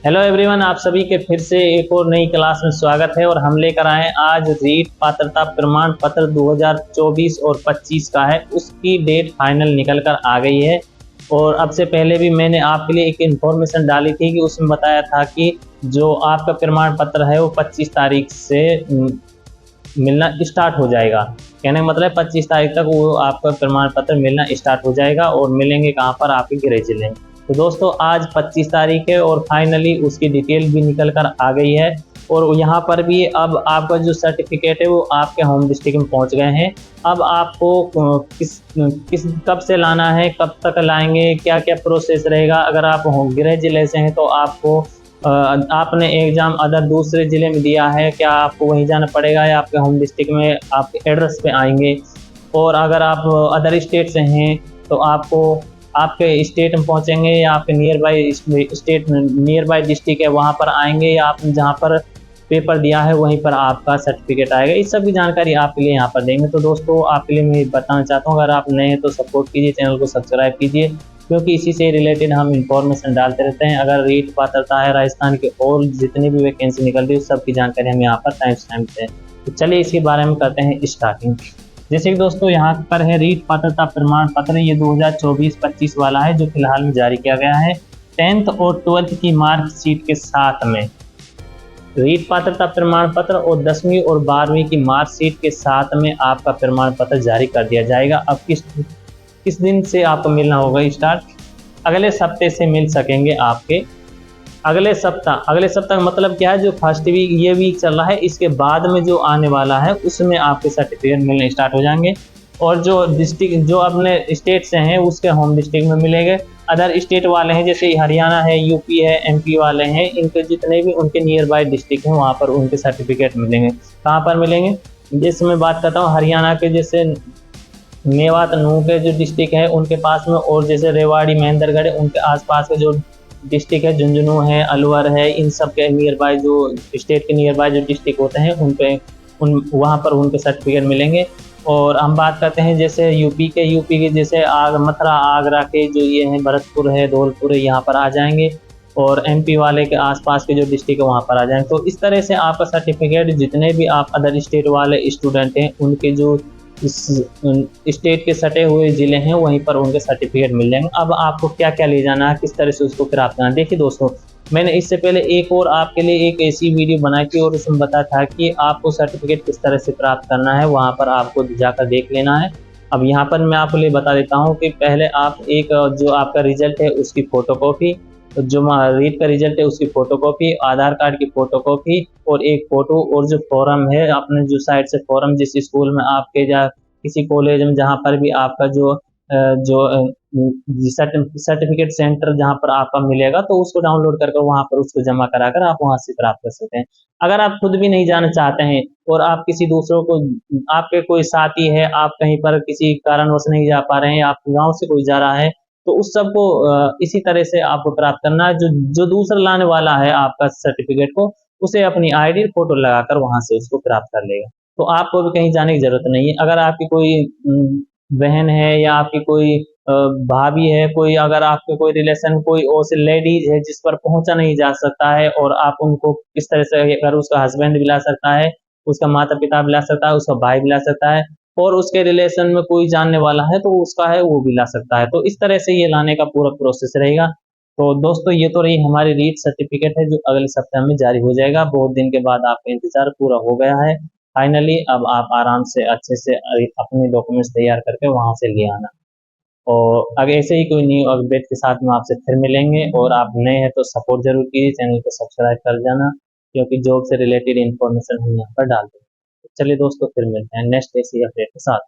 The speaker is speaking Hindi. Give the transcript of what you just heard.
हेलो एवरीवन, आप सभी के फिर से एक और नई क्लास में स्वागत है। और हम लेकर आए आज रीट पात्रता प्रमाण पत्र 2024 और 25 का है। उसकी डेट फाइनल निकल कर आ गई है। और अब से पहले भी मैंने आपके लिए एक इन्फॉर्मेशन डाली थी कि उसमें बताया था कि जो आपका प्रमाण पत्र है वो 25 तारीख से मिलना स्टार्ट हो जाएगा। कहने का मतलब 25 तारीख तक वो आपका प्रमाण पत्र मिलना स्टार्ट हो जाएगा। और मिलेंगे कहाँ पर? आपके गृह जिले में। तो दोस्तों आज 25 तारीख है और फाइनली उसकी डिटेल भी निकल कर आ गई है। और यहाँ पर भी अब आपका जो सर्टिफिकेट है वो आपके होम डिस्ट्रिक्ट में पहुँच गए हैं। अब आपको किस कब से लाना है, कब तक लाएंगे, क्या क्या प्रोसेस रहेगा। अगर आप गृह जिले से हैं तो आपको आपने एग्जाम अदर दूसरे ज़िले में दिया है, क्या आपको वहीं जाना पड़ेगा या आपके होम डिस्ट्रिक्ट में आपके एड्रेस पे आएंगे। और अगर आप अदर स्टेट से हैं तो आपको आपके स्टेट में पहुंचेंगे या आपके नियर बाई डिस्ट्रिक्ट है वहां पर आएंगे, या आपने जहां पर पेपर दिया है वहीं पर आपका सर्टिफिकेट आएगा। इस सब की जानकारी आपके लिए यहाँ पर देंगे। तो दोस्तों आपके लिए मैं बताना चाहता हूँ, अगर आप नए हैं तो सपोर्ट कीजिए, चैनल को सब्सक्राइब कीजिए, क्योंकि इसी से रिलेटेड हम इंफॉर्मेशन डालते रहते हैं। अगर रीट पात्रता है राजस्थान के और जितनी भी वैकेंसी निकल रही है उस सब की जानकारी हम यहाँ पर टाइम से हैं। तो चलिए इसके बारे में करते हैं स्टार्टिंग। जैसे कि दोस्तों यहाँ पर है रीट पात्रता प्रमाण पत्र, ये 2024-25 वाला है जो फिलहाल में जारी किया गया है 10th और 12th की मार्कशीट के साथ में। रीट पात्रता प्रमाण पत्र और 10वीं और 12वीं की मार्कशीट के साथ में आपका प्रमाण पत्र जारी कर दिया जाएगा। अब किस दिन से आपको मिलना होगा स्टार्ट? अगले सप्ते से मिल सकेंगे आपके। अगले सप्ताह मतलब क्या है? जो फर्स्ट वीक ये वीक चल रहा है इसके बाद में जो आने वाला है उसमें आपके सर्टिफिकेट मिलने स्टार्ट हो जाएंगे। और जो डिस्ट्रिक्ट जो अपने स्टेट से हैं उसके होम डिस्ट्रिक्ट में मिलेंगे। अदर स्टेट वाले हैं जैसे हरियाणा है, यूपी है, एमपी वाले हैं, इनके जितने भी उनके नियर बाई डिस्ट्रिक्ट हैं वहाँ पर उनके सर्टिफिकेट मिलेंगे। कहाँ पर मिलेंगे? जैसे मैं बात करता हूँ हरियाणा के, जैसे मेवात नूह के जो डिस्ट्रिक्ट है उनके पास में, और जैसे रेवाड़ी महेंद्रगढ़ उनके आसपास के जो डिस्ट्रिक्ट है, झुंझुनू है, अलवर है, इन सब के नियर बाय जो स्टेट के नियर बाय जो डिस्ट्रिक्ट होते हैं वहाँ पर उनके सर्टिफिकेट मिलेंगे। और हम बात करते हैं जैसे यूपी के जैसे मथुरा आगरा के जो ये हैं, भरतपुर है, धौलपुर है, यहाँ पर आ जाएंगे। और एमपी वाले के आसपास के जो डिस्ट्रिक्ट है वहाँ पर आ जाएंगे। तो इस तरह से आपका सर्टिफिकेट जितने भी आप अदर स्टेट वाले स्टूडेंट हैं उनके जो इस स्टेट के सटे हुए ज़िले हैं वहीं पर उनके सर्टिफिकेट मिल जाएंगे। अब आपको क्या क्या ले जाना है, किस तरह से उसको प्राप्त करना है। देखिए दोस्तों, मैंने इससे पहले एक और आपके लिए एक ऐसी वीडियो बनाई थी और उसमें बताया था कि आपको सर्टिफिकेट किस तरह से प्राप्त करना है, वहाँ पर आपको जाकर देख लेना है। अब यहाँ पर मैं आपको लिए बता देता हूँ कि पहले आप एक जो आपका रिजल्ट है उसकी फ़ोटोकॉपी, जो रीट का रिजल्ट है उसकी फ़ोटोकॉपी, आधार कार्ड की फ़ोटोकॉपी और एक फ़ोटो, और जो फॉर्म है अपने जो साइड से फॉर्म जिस स्कूल में आपके या किसी कॉलेज में जहाँ पर भी आपका जो सर्टिफिकेट सेंटर जहाँ पर आपका मिलेगा तो उसको डाउनलोड करके वहाँ पर उसको जमा कराकर आप वहाँ से प्राप्त कर सकते हैं। अगर आप खुद भी नहीं जाना चाहते हैं और आप किसी दूसरों को, आपके कोई साथी है, आप कहीं पर किसी कारणवश नहीं जा पा रहे हैं, आपके गाँव से कोई जा रहा है, तो उस सबको इसी तरह से आपको प्राप्त करना है। जो दूसरा लाने वाला है आपका सर्टिफिकेट को, उसे अपनी आईडी फोटो लगाकर वहां से उसको प्राप्त कर लेगा। तो आपको भी कहीं जाने की जरूरत नहीं है। अगर आपकी कोई बहन है या आपकी कोई भाभी है, कोई अगर आपके कोई रिलेशन कोई और से लेडीज है जिस पर पहुंचा नहीं जा सकता है, और आप उनको किस तरह से, अगर उसका हस्बैंड भी ला सकता है, उसका माता पिता भी ला सकता है, उसका भाई भी ला सकता है, और उसके रिलेशन में कोई जानने वाला है तो उसका है वो भी ला सकता है। तो इस तरह से ये लाने का पूरा प्रोसेस रहेगा। तो दोस्तों ये तो रही हमारी रीट सर्टिफिकेट है जो अगले सप्ताह में जारी हो जाएगा। बहुत दिन के बाद आपका इंतजार पूरा हो गया है फाइनली। अब आप आराम से अच्छे से अपने डॉक्यूमेंट्स तैयार करके वहां से ले आना। और अगर ऐसे ही कोई न्यू अपडेट के साथ में आपसे फिर मिलेंगे। और आप नए हैं तो सपोर्ट जरूर कीजिए, चैनल को सब्सक्राइब कर जाना, क्योंकि जॉब से रिलेटेड इन्फॉर्मेशन हम यहाँ पर डालते हैं। चलिए दोस्तों फिर मिलते हैं नेक्स्ट ऐसी अपडेट के साथ।